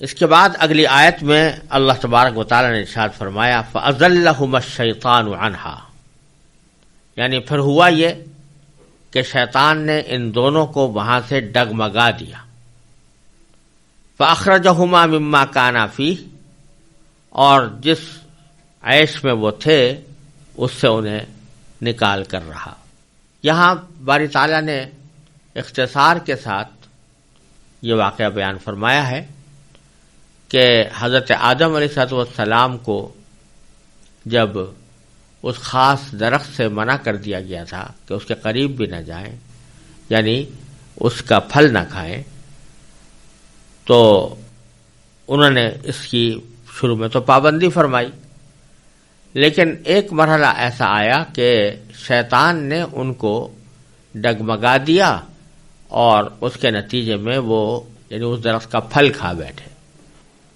اس کے بعد اگلی آیت میں اللہ تبارک و تعالی نے ارشاد فرمایا فَأَزَلَّهُمَا الشَّيْطَانُ عَنْهَا، یعنی پھر ہوا یہ کہ شیطان نے ان دونوں کو وہاں سے ڈگمگا دیا. فَأَخْرَجَهُمَا مِمَّا كَانَا فِيهِ، اور جس عیش میں وہ تھے اس سے انہیں نکال کر رہا. یہاں باری تعالیٰ نے اختصار کے ساتھ یہ واقعہ بیان فرمایا ہے کہ حضرت آدم علیہ السلام کو جب اس خاص درخت سے منع کر دیا گیا تھا کہ اس کے قریب بھی نہ جائیں، یعنی اس کا پھل نہ کھائیں، تو انہوں نے اس کی شروع میں تو پابندی فرمائی، لیکن ایک مرحلہ ایسا آیا کہ شیطان نے ان کو ڈگمگا دیا اور اس کے نتیجے میں وہ یعنی اس درخت کا پھل کھا بیٹھے،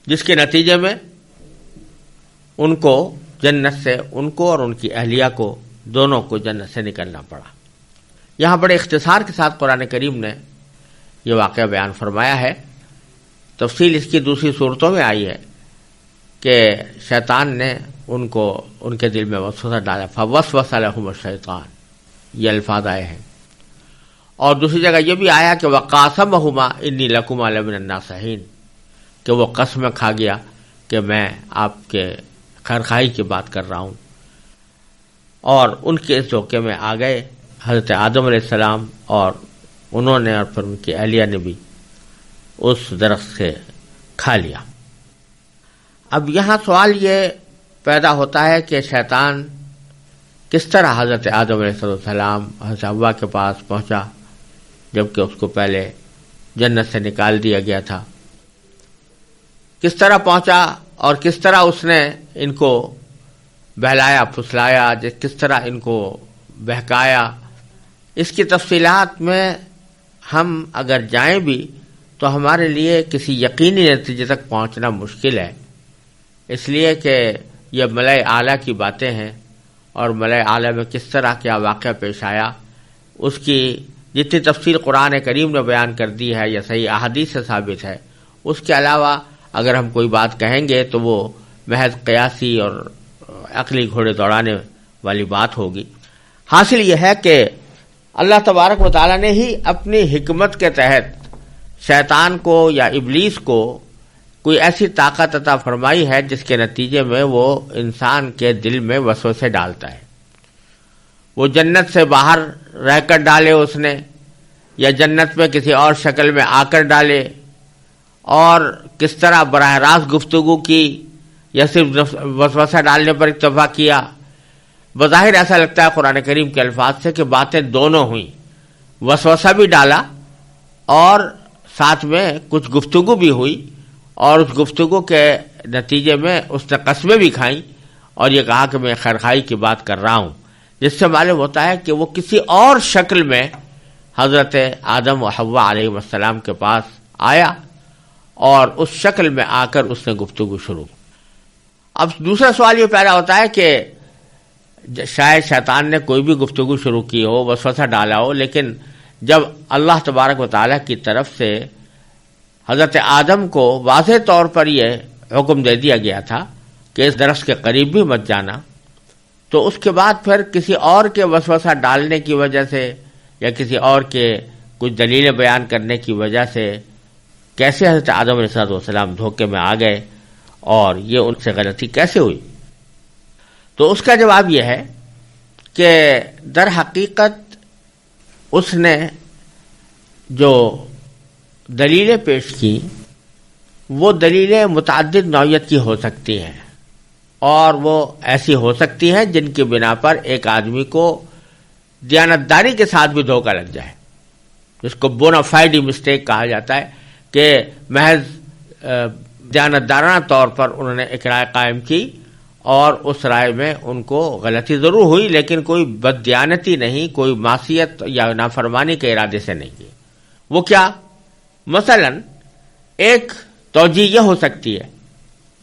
جس کے نتیجے میں ان کو جنت سے ان کو اور ان کی اہلیہ کو دونوں کو جنت سے نکلنا پڑا. یہاں بڑے اختصار کے ساتھ قرآن کریم نے یہ واقعہ بیان فرمایا ہے. تفصیل اس کی دوسری صورتوں میں آئی ہے کہ شیطان نے ان کو ان کے دل میں وسوسہ ڈالا، فوسوس لہم الشیطان، یہ الفاظ آئے ہیں. اور دوسری جگہ یہ بھی آیا کہ وقاسمہما انی لکما لمن الناصحین، کہ وہ قسم کھا گیا کہ میں آپ کے خیرخواہی کی بات کر رہا ہوں. اور ان کے اس دھوکے میں آ گئے حضرت آدم علیہ السلام، اور انہوں نے اور پھر ان کی اہلیہ نے بھی اس درخت سے کھا لیا. اب یہاں سوال یہ پیدا ہوتا ہے کہ شیطان کس طرح حضرت آدم علیہ السلام حضرت حوا کے پاس پہنچا جبکہ اس کو پہلے جنت سے نکال دیا گیا تھا. کس طرح پہنچا اور کس طرح اس نے ان کو بہلایا پھسلایا، کس طرح ان کو بہکایا، اس کی تفصیلات میں ہم اگر جائیں بھی تو ہمارے لیے کسی یقینی نتیجے تک پہنچنا مشکل ہے، اس لیے کہ یہ ملأ اعلیٰ کی باتیں ہیں، اور ملأ اعلیٰ میں کس طرح کیا واقعہ پیش آیا اس کی جتنی تفصیل قرآن کریم نے بیان کر دی ہے یا صحیح احادیث سے ثابت ہے، اس کے علاوہ اگر ہم کوئی بات کہیں گے تو وہ محض قیاسی اور عقلی گھوڑے دوڑانے والی بات ہوگی. حاصل یہ ہے کہ اللہ تبارک و تعالیٰ نے ہی اپنی حکمت کے تحت شیطان کو یا ابلیس کو کوئی ایسی طاقت عطا فرمائی ہے جس کے نتیجے میں وہ انسان کے دل میں وسوسے ڈالتا ہے. وہ جنت سے باہر رہ کر ڈالے اس نے، یا جنت میں کسی اور شکل میں آ کر ڈالے، اور کس طرح براہ راست گفتگو کی یا صرف وسوسہ ڈالنے پر اکتفا کیا. بظاہر ایسا لگتا ہے قرآن کریم کے الفاظ سے کہ باتیں دونوں ہوئیں، وسوسہ بھی ڈالا اور ساتھ میں کچھ گفتگو بھی ہوئی، اور اس گفتگو کے نتیجے میں اس نے قسمیں بھی کھائیں اور یہ کہا کہ میں خیرخواہی کی بات کر رہا ہوں، جس سے معلوم ہوتا ہے کہ وہ کسی اور شکل میں حضرت آدم و حوا علیہ السلام کے پاس آیا اور اس شکل میں آ کر اس نے گفتگو شروع. اب دوسرا سوال یہ پیدا ہوتا ہے کہ شاید شیطان نے کوئی بھی گفتگو شروع کی ہو، وسوسہ ڈالا ہو، لیکن جب اللہ تبارک و تعالیٰ کی طرف سے حضرت آدم کو واضح طور پر یہ حکم دے دیا گیا تھا کہ اس درخت کے قریب بھی مت جانا، تو اس کے بعد پھر کسی اور کے وسوسہ ڈالنے کی وجہ سے یا کسی اور کے کچھ دلیلیں بیان کرنے کی وجہ سے کیسے حضرت آدم علیہ السلام دھوکے میں آ گئے اور یہ ان سے غلطی کیسے ہوئی؟ تو اس کا جواب یہ ہے کہ در حقیقت اس نے جو دلیلیں پیش کی وہ دلیلیں متعدد نوعیت کی ہو سکتی ہیں، اور وہ ایسی ہو سکتی ہیں جن کی بنا پر ایک آدمی کو دیانتداری کے ساتھ بھی دھوکہ لگ جائے، جس کو بونافائیڈ مسٹیک کہا جاتا ہے، کہ محض دیانتدارانہ طور پر انہوں نے ایک رائے قائم کی اور اس رائے میں ان کو غلطی ضرور ہوئی لیکن کوئی بددیانتی نہیں، کوئی معصیت یا نافرمانی کے ارادے سے نہیں کی. وہ کیا؟ مثلا ایک توجیہ یہ ہو سکتی ہے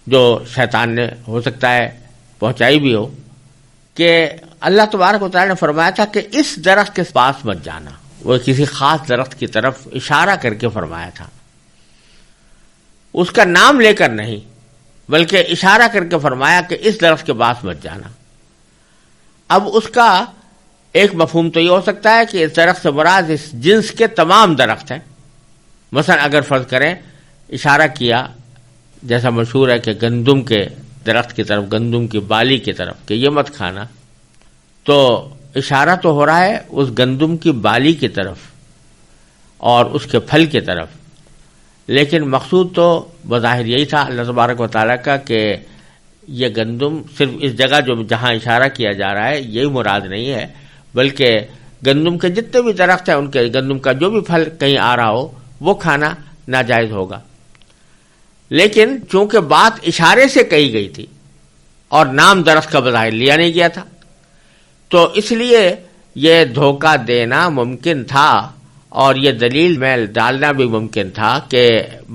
جو شیطان نے ہو سکتا ہے پہنچائی بھی ہو کہ اللہ تبارک و تعالی نے فرمایا تھا کہ اس درخت کے پاس مت جانا. وہ کسی خاص درخت کی طرف اشارہ کر کے فرمایا تھا. اس کا نام لے کر نہیں بلکہ اشارہ کر کے فرمایا کہ اس درخت کے پاس مت جانا۔ اب اس کا ایک مفہوم تو یہ ہو سکتا ہے کہ اس درخت سے مراد اس جنس کے تمام درخت ہیں۔ مثلا اگر فرض کریں اشارہ کیا، جیسا مشہور ہے کہ گندم کے درخت کی طرف، گندم کی بالی کی طرف کہ یہ مت کھانا، تو اشارہ تو ہو رہا ہے اس گندم کی بالی کی طرف اور اس کے پھل کی طرف، لیکن مقصود تو بظاہر یہی تھا اللہ تبارک و تعالیٰ کا کہ یہ گندم صرف اس جگہ جہاں اشارہ کیا جا رہا ہے یہی مراد نہیں ہے، بلکہ گندم کے جتنے بھی درخت ہیں ان کے گندم کا جو بھی پھل کہیں آ رہا ہو وہ کھانا ناجائز ہوگا۔ لیکن چونکہ بات اشارے سے کہی گئی تھی اور نام درخت کا بظاہر لیا نہیں گیا تھا، تو اس لیے یہ دھوکہ دینا ممکن تھا اور یہ دلیل میں ڈالنا بھی ممکن تھا کہ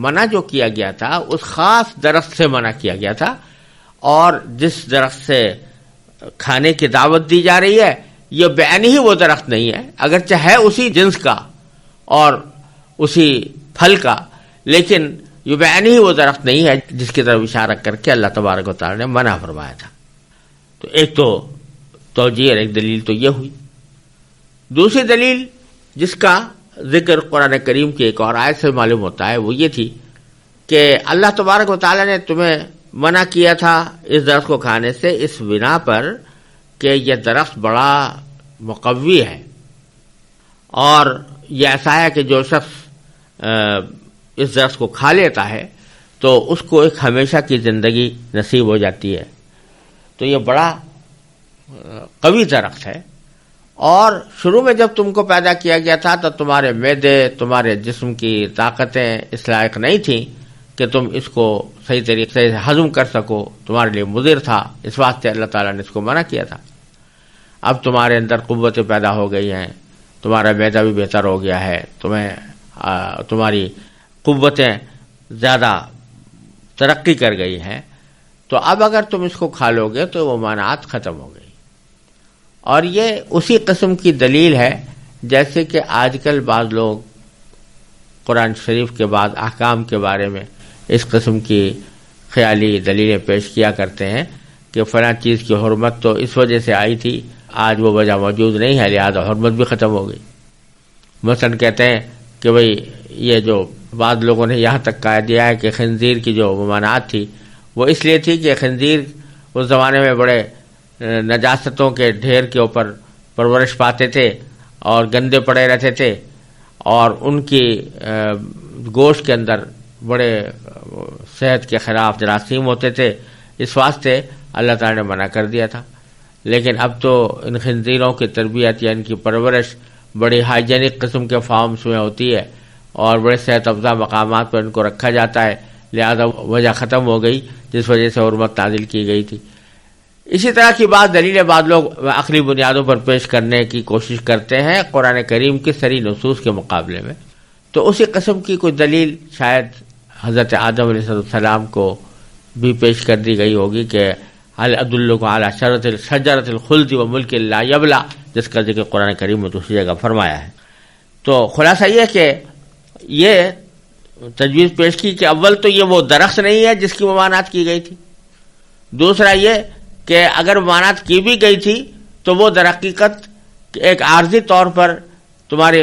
منع جو کیا گیا تھا اس خاص درخت سے منع کیا گیا تھا، اور جس درخت سے کھانے کی دعوت دی جا رہی ہے یہ بعین ہی وہ درخت نہیں ہے، اگرچہ ہے اسی جنس کا اور اسی پھل کا، لیکن یہ بعین ہی وہ درخت نہیں ہے جس کی طرف اشارہ کر کے اللہ تبارک و تعالی نے منع فرمایا تھا۔ تو ایک تو توجیہ اور ایک دلیل تو یہ ہوئی۔ دوسری دلیل جس کا ذکر قرآن کریم کی ایک اور آیت سے معلوم ہوتا ہے وہ یہ تھی کہ اللہ تبارک و تعالی نے تمہیں منع کیا تھا اس درخت کو کھانے سے اس بنا پر کہ یہ درخت بڑا مقوی ہے، اور یہ ایسا ہے کہ جو شخص اس درخت کو کھا لیتا ہے تو اس کو ایک ہمیشہ کی زندگی نصیب ہو جاتی ہے۔ تو یہ بڑا قوی درخت ہے، اور شروع میں جب تم کو پیدا کیا گیا تھا تو تمہارے معدے، تمہارے جسم کی طاقتیں اس لائق نہیں تھیں کہ تم اس کو صحیح طریقے سے ہضم کر سکو، تمہارے لیے مضر تھا، اس واسطے اللہ تعالیٰ نے اس کو منع کیا تھا۔ اب تمہارے اندر قوتیں پیدا ہو گئی ہیں، تمہارا معدہ بھی بہتر ہو گیا ہے، تمہاری قوتیں زیادہ ترقی کر گئی ہیں، تو اب اگر تم اس کو کھا لو گے تو وہ مانعات ختم ہو گئی۔ اور یہ اسی قسم کی دلیل ہے جیسے کہ آج کل بعض لوگ قرآن شریف کے بعض احکام کے بارے میں اس قسم کی خیالی دلیلیں پیش کیا کرتے ہیں کہ فلاں چیز کی حرمت تو اس وجہ سے آئی تھی، آج وہ وجہ موجود نہیں ہے لہذا حرمت بھی ختم ہو گئی۔ مثلا کہتے ہیں کہ بھئی یہ جو بعض لوگوں نے یہاں تک کہہ دیا ہے کہ خنزیر کی جو ممانعت تھی وہ اس لیے تھی کہ خنزیر اس زمانے میں بڑے نجاستوں کے ڈھیر کے اوپر پرورش پاتے تھے اور گندے پڑے رہتے تھے، اور ان کی گوشت کے اندر بڑے صحت کے خلاف جراثیم ہوتے تھے، اس واسطے اللہ تعالی نے منع کر دیا تھا۔ لیکن اب تو ان خنزیروں کی تربیت یا ان کی پرورش بڑی ہائیجینک قسم کے فارمز میں ہوتی ہے اور بڑے صحت افزا مقامات پر ان کو رکھا جاتا ہے، لہذا وجہ ختم ہو گئی جس وجہ سے حرمت نازل کی گئی تھی۔ اسی طرح کی بات دلیلیں بعض لوگ عقلی بنیادوں پر پیش کرنے کی کوشش کرتے ہیں قرآن کریم کی صریح نصوص کے مقابلے میں، تو اسی قسم کی کوئی دلیل شاید حضرت آدم علیہ السلام کو بھی پیش کر دی گئی ہوگی کہ هل ادلکم علی شجرۃ الخلد وملک لا یبلی، جس کا ذکر قرآن کریم میں دوسری جگہ فرمایا ہے۔ تو خلاصہ یہ کہ یہ تجویز پیش کی کہ اول تو یہ وہ درخت نہیں ہے جس کی ممانعت کی گئی تھی، دوسرا یہ کہ اگر ممانعت کی بھی گئی تھی تو وہ در حقیقت ایک عارضی طور پر تمہاری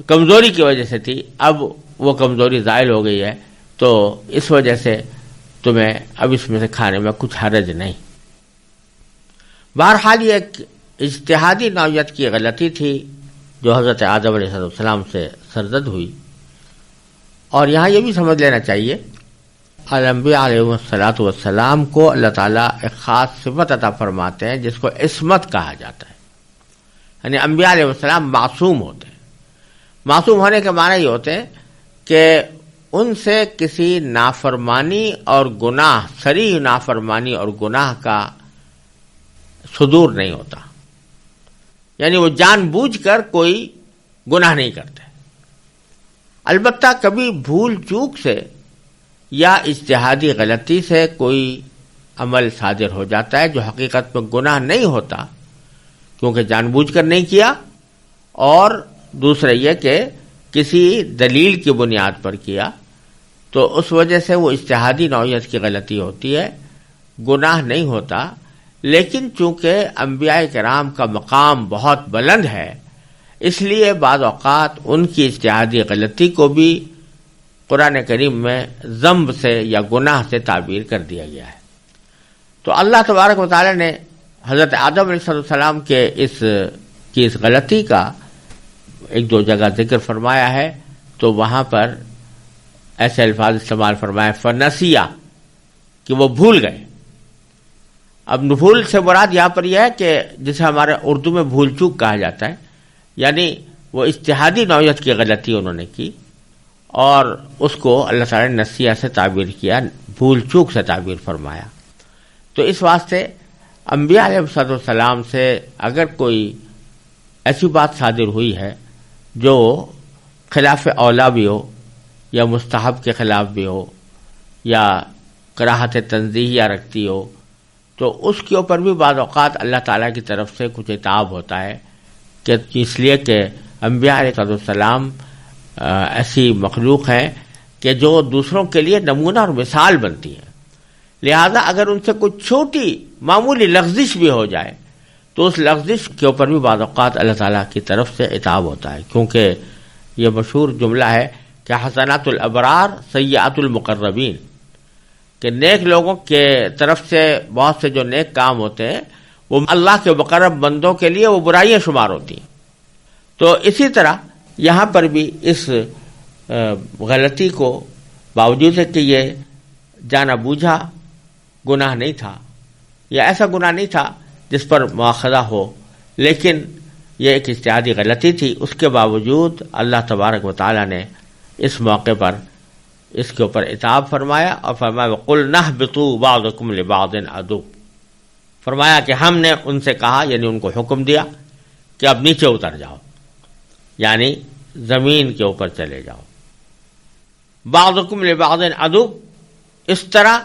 کمزوری کی وجہ سے تھی، اب وہ کمزوری زائل ہو گئی ہے تو اس وجہ سے تمہیں اب اس میں سے کھانے میں کچھ حرج نہیں۔ بہرحال یہ ایک اجتہادی نوعیت کی غلطی تھی جو حضرت آدم علیہ السلام سے سرزد ہوئی، اور یہاں یہ بھی سمجھ لینا چاہیے انبیاء علیہ والسلام کو اللہ تعالیٰ ایک خاص صفت عطا فرماتے ہیں جس کو عصمت کہا جاتا ہے، یعنی انبیاء علیہ السلام معصوم ہوتے ہیں۔ معصوم ہونے کے معنی یہ ہوتے ہیں کہ ان سے کسی نافرمانی اور گناہ، صریح نافرمانی اور گناہ کا صدور نہیں ہوتا، یعنی وہ جان بوجھ کر کوئی گناہ نہیں کرتے۔ البتہ کبھی بھول چوک سے یا اجتہادی غلطی سے کوئی عمل صادر ہو جاتا ہے جو حقیقت میں گناہ نہیں ہوتا کیونکہ جان بوجھ کر نہیں کیا، اور دوسرا یہ کہ کسی دلیل کی بنیاد پر کیا، تو اس وجہ سے وہ اجتہادی نوعیت کی غلطی ہوتی ہے، گناہ نہیں ہوتا، لیکن چونکہ انبیاء کرام کا مقام بہت بلند ہے، اس لیے بعض اوقات ان کی اجتہادی غلطی کو بھی قرآن کریم میں ذنب سے یا گناہ سے تعبیر کر دیا گیا ہے۔ تو اللہ تبارک و تعالی نے حضرت آدم علیہ السلام کے اس غلطی کا ایک دو جگہ ذکر فرمایا ہے، تو وہاں پر ایسے الفاظ استعمال فرمائے فنسیہ، کہ وہ بھول گئے۔ اب بھول سے مراد یہاں پر یہ ہے کہ جسے ہمارے اردو میں بھول چوک کہا جاتا ہے، یعنی وہ اجتہادی نوعیت کی غلطی انہوں نے کی اور اس کو اللہ تعالیٰ نے نسیہ سے تعبیر کیا، بھول چوک سے تعبیر فرمایا۔ تو اس واسطے انبیاء علیہ السلام سے اگر کوئی ایسی بات صادر ہوئی ہے جو خلاف اولا بھی ہو یا مستحب کے خلاف بھی ہو یا کراہت تنزیہیہ رکھتی ہو، تو اس کے اوپر بھی بعض اوقات اللہ تعالیٰ کی طرف سے کچھ عتاب ہوتا ہے، کہ اس لیے کہ انبیاء علیہ السلام ایسی مخلوق ہیں کہ جو دوسروں کے لیے نمونہ اور مثال بنتی ہے، لہذا اگر ان سے کچھ چھوٹی معمولی لغزش بھی ہو جائے تو اس لغزش کے اوپر بھی بعض اوقات اللہ تعالیٰ کی طرف سے عتاب ہوتا ہے، کیونکہ یہ مشہور جملہ ہے کہ حسنات الابرار سیئات المقربین، کہ نیک لوگوں کے طرف سے بہت سے جو نیک کام ہوتے ہیں وہ اللہ کے مقرب بندوں کے لیے وہ برائیاں شمار ہوتی ہیں۔ تو اسی طرح یہاں پر بھی اس غلطی کو باوجود ہے کہ یہ جانا بوجھا گناہ نہیں تھا یا ایسا گناہ نہیں تھا جس پر مواخذہ ہو، لیکن یہ ایک اجتہادی غلطی تھی، اس کے باوجود اللہ تبارک و تعالی نے اس موقع پر اس کے اوپر عتاب فرمایا اور فرمایا وَقُلْنَا اهْبِطُوا بَعْضُكُمْ لِبَعْضٍ عَدُوٌّ، فرمایا کہ ہم نے ان سے کہا، یعنی ان کو حکم دیا کہ اب نیچے اتر جاؤ، یعنی زمین کے اوپر چلے جاؤ۔ بَعْضُكُمْ لِبَعْضٍ عَدُوٌّ، اس طرح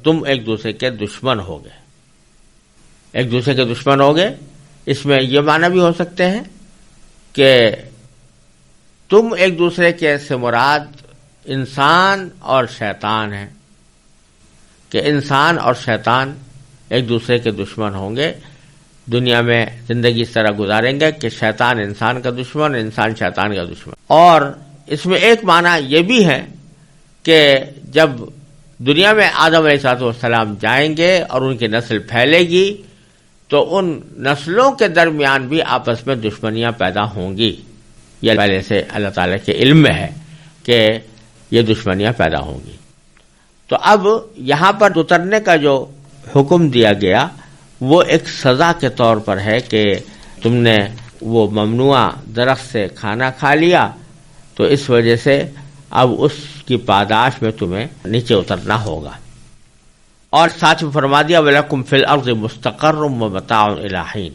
تم ایک دوسرے کے دشمن ہو گئے، ایک دوسرے کے دشمن ہو گئے۔ اس میں یہ معنی بھی ہو سکتے ہیں کہ تم ایک دوسرے کے سے مراد انسان اور شیطان ہیں، کہ انسان اور شیطان ایک دوسرے کے دشمن ہوں گے، دنیا میں زندگی اس طرح گزاریں گے کہ شیطان انسان کا دشمن، انسان شیطان کا دشمن۔ اور اس میں ایک معنی یہ بھی ہے کہ جب دنیا میں آدم علیہ السلام جائیں گے اور ان کی نسل پھیلے گی تو ان نسلوں کے درمیان بھی آپس میں دشمنیاں پیدا ہوں گی، یہ پہلے سے اللہ تعالیٰ کے علم میں ہے کہ یہ دشمنیاں پیدا ہوں گی۔ تو اب یہاں پر اترنے کا جو حکم دیا گیا وہ ایک سزا کے طور پر ہے کہ تم نے وہ ممنوع درخت سے کھانا کھا لیا، تو اس وجہ سے اب اس کی پاداش میں تمہیں نیچے اترنا ہوگا۔ اور ساتھ میں فرما دیا وَلَكُمْ فِي الْأَرْضِ مُسْتَقَرٌّ وَمَتَاعٌ إِلَىٰ حِينٍ،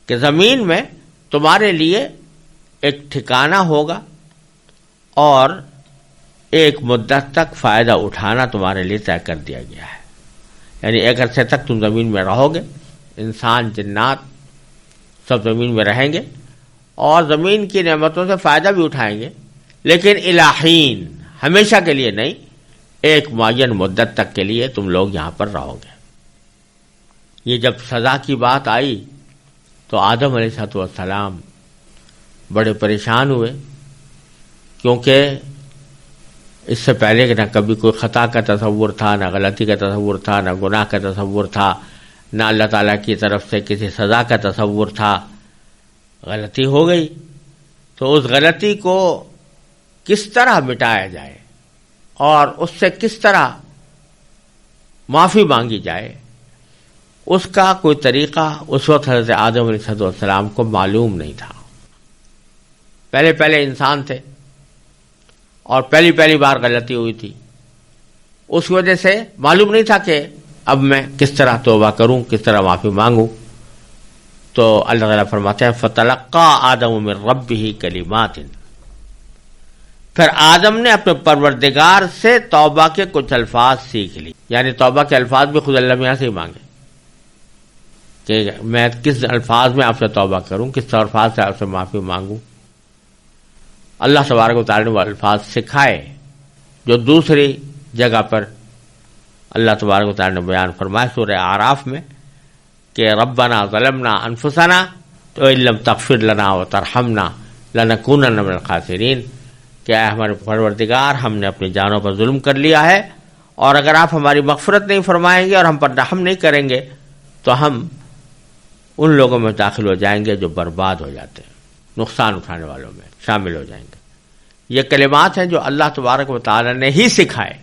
کہ زمین میں تمہارے لیے ایک ٹھکانہ ہوگا اور ایک مدت تک فائدہ اٹھانا تمہارے لیے طے کر دیا گیا ہے، یعنی ایک عرصے تک تم زمین میں رہو گے، انسان جنات سب زمین میں رہیں گے اور زمین کی نعمتوں سے فائدہ بھی اٹھائیں گے، لیکن إِلَىٰ حِينٍ، ہمیشہ کے لیے نہیں، ایک معین مدت تک کے لیے تم لوگ یہاں پر رہو گے۔ یہ جب سزا کی بات آئی تو آدم علیہ السلام بڑے پریشان ہوئے، کیونکہ اس سے پہلے کہ نہ کبھی کوئی خطا کا تصور تھا، نہ غلطی کا تصور تھا، نہ گناہ کا تصور تھا، نہ اللہ تعالیٰ کی طرف سے کسی سزا کا تصور تھا۔ غلطی ہو گئی تو اس غلطی کو کس طرح مٹایا جائے اور اس سے کس طرح معافی مانگی جائے، اس کا کوئی طریقہ اس وقت حضرت آدم علیہ السلام کو معلوم نہیں تھا۔ پہلے انسان تھے اور پہلی بار غلطی ہوئی تھی، اس وجہ سے معلوم نہیں تھا کہ اب میں کس طرح توبہ کروں، کس طرح معافی مانگوں۔ تو اللہ تعالیٰ فرماتے ہیں فَتَلَقَّىٰ آدَمُ مِن رَبِّهِ كَلِمَاتٍ، پھر آدم نے اپنے پروردگار سے توبہ کے کچھ الفاظ سیکھ لی، یعنی توبہ کے الفاظ بھی خود اللہ میاں سے ہی مانگے کہ میں کس الفاظ میں آپ سے توبہ کروں، کس الفاظ سے آپ سے معافی مانگوں۔ اللہ تبارک و تعالیٰ نے وہ الفاظ سکھائے جو دوسری جگہ پر اللہ تبارک و تعالی نے بیان فرمایا سورہ اعراف میں کہ ربنا ظلمنا انفسنا وان لم تغفر لنا وترحمنا لنکونن من الخاسرین، کہ اے ہمارے پروردگار ہم نے اپنی جانوں پر ظلم کر لیا ہے، اور اگر آپ ہماری مغفرت نہیں فرمائیں گے اور ہم پر رحم نہیں کریں گے تو ہم ان لوگوں میں داخل ہو جائیں گے جو برباد ہو جاتے ہیں، نقصان اٹھانے والوں میں شامل ہو جائیں گے۔ یہ کلمات ہیں جو اللہ تبارک و تعالی نے ہی سکھائے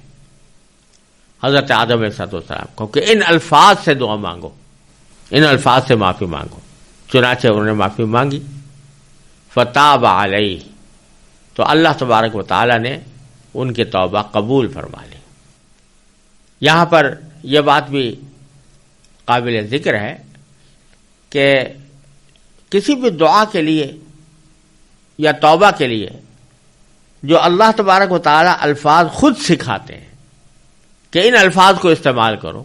حضرت آدم علیہ السلام کو کہ ان الفاظ سے دعا مانگو، ان الفاظ سے معافی مانگو۔ چنانچہ انہوں نے معافی مانگی، فتاب علیہ، تو اللہ تبارک و تعالی نے ان کی توبہ قبول فرما لی۔ یہاں پر یہ بات بھی قابل ذکر ہے کہ کسی بھی دعا کے لیے یا توبہ کے لیے جو اللہ تبارک و تعالی الفاظ خود سکھاتے ہیں کہ ان الفاظ کو استعمال کرو،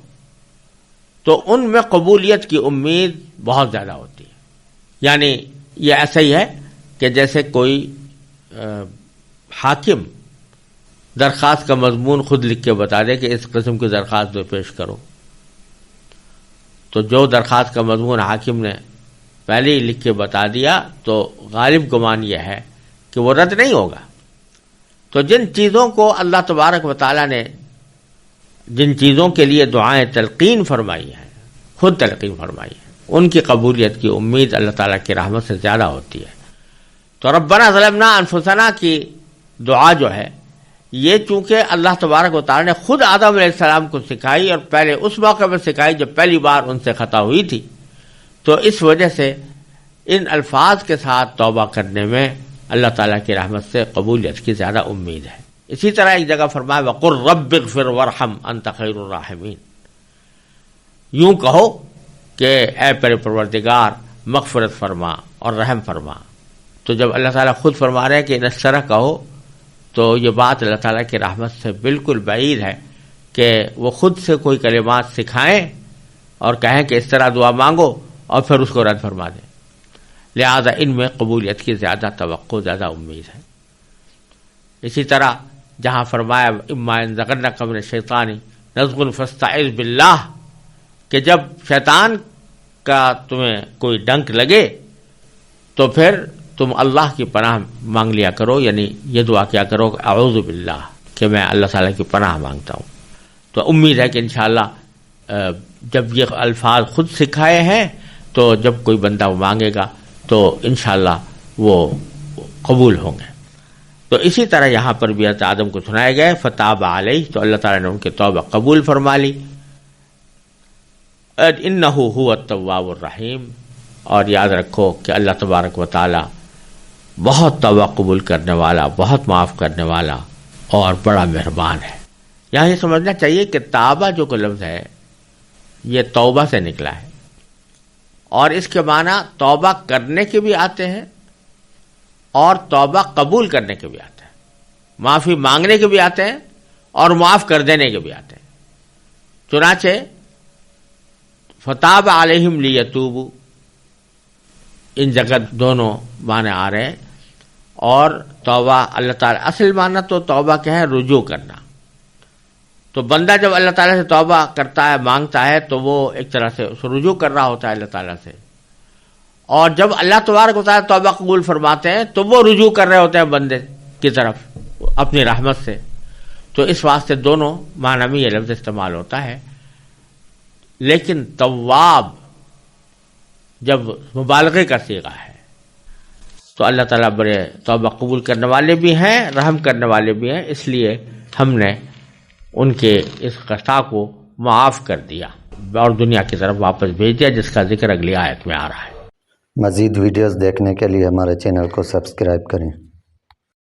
تو ان میں قبولیت کی امید بہت زیادہ ہوتی ہے۔ یعنی یہ ایسا ہی ہے کہ جیسے کوئی حاکم درخواست کا مضمون خود لکھ کے بتا دے کہ اس قسم کی درخواست پیش کرو، تو جو درخواست کا مضمون حاکم نے پہلے ہی لکھ کے بتا دیا تو غالب گمان یہ ہے کہ وہ رد نہیں ہوگا۔ تو جن چیزوں کو اللہ تبارک و تعالی نے، جن چیزوں کے لیے دعائیں تلقین فرمائی ہیں، خود تلقین فرمائی ہے، ان کی قبولیت کی امید اللہ تعالیٰ کی رحمت سے زیادہ ہوتی ہے۔ تو ربنا ظلمنا انفسنا کی دعا جو ہے، یہ چونکہ اللہ تبارک و تعالیٰ نے خود آدم علیہ السلام کو سکھائی اور پہلے اس موقع میں سکھائی جب پہلی بار ان سے خطا ہوئی تھی، تو اس وجہ سے ان الفاظ کے ساتھ توبہ کرنے میں اللہ تعالیٰ کی رحمت سے قبولیت کی زیادہ امید ہے۔ اسی طرح ایک جگہ فرمایا وَقُلْ رَبِّ اغْفِرْ وَارْحَمْ أَنْتَ خَيْرُ الرَّاحِمِينَ، یوں کہو کہ اے پر پروردگار مغفرت فرما اور رحم فرما۔ تو جب اللہ تعالیٰ خود فرما رہے ہیں کہ اس طرح کہو، تو یہ بات اللہ تعالیٰ کی رحمت سے بالکل بعید ہے کہ وہ خود سے کوئی کلمات سکھائیں اور کہیں کہ اس طرح دعا مانگو اور پھر اس کو رد فرما دیں۔ لہذا ان میں قبولیت کی زیادہ توقع، زیادہ امید ہے۔ اسی طرح جہاں فرمایا اما ينزغنك من الشیطان نزغ فاستعذ باللہ، کہ جب شیطان کا تمہیں کوئی ڈنک لگے تو پھر تم اللہ کی پناہ مانگ لیا کرو، یعنی یہ دعا کیا کرو کہ اعوذ باللہ، کہ میں اللہ تعالیٰ کی پناہ مانگتا ہوں۔ تو امید ہے کہ انشاءاللہ جب یہ الفاظ خود سکھائے ہیں تو جب کوئی بندہ وہ مانگے گا تو انشاءاللہ وہ قبول ہوں گے۔ تو اسی طرح یہاں پر بھی حضرت آدم کو سنائے گئے فتاب علیہ، تو اللہ تعالیٰ نے ان کی توبہ قبول فرما لی۔ انہ هو التواب الرحیم، اور یاد رکھو کہ اللہ تبارک و تعالی بہت توبہ قبول کرنے والا، بہت معاف کرنے والا اور بڑا مہربان ہے۔ یہاں یہ سمجھنا چاہیے کہ تابہ جو کوئی لفظ ہے یہ توبہ سے نکلا ہے، اور اس کے معنی توبہ کرنے کے بھی آتے ہیں اور توبہ قبول کرنے کے بھی آتے ہیں، معافی مانگنے کے بھی آتے ہیں اور معاف کر دینے کے بھی آتے ہیں۔ چنانچہ فتاب علیہم لیتوبوا، ان جگہ دونوں معنی آ رہے ہیں، اور توبہ اللہ تعالیٰ اصل معنی تو توبہ کیا ہے؟ رجوع کرنا۔ تو بندہ جب اللہ تعالیٰ سے توبہ کرتا ہے، مانگتا ہے، تو وہ ایک طرح سے رجوع کر رہا ہوتا ہے اللہ تعالیٰ سے، اور جب اللہ تبارک و تعالیٰ توبہ قبول فرماتے ہیں تو وہ رجوع کر رہے ہوتے ہیں بندے کی طرف اپنی رحمت سے۔ تو اس واسطے دونوں معنی میں یہ لفظ استعمال ہوتا ہے، لیکن تواب جب مبالغے کا صیغہ ہے تو اللہ تعالیٰ بڑے توبہ قبول کرنے والے بھی ہیں، رحم کرنے والے بھی ہیں، اس لیے ہم نے ان کے اس خطا کو معاف کر دیا اور دنیا کی طرف واپس بھیج دیا، جس کا ذکر اگلی آیت میں آ رہا ہے۔ مزید ویڈیوز دیکھنے کے لیے ہمارے چینل کو سبسکرائب کریں۔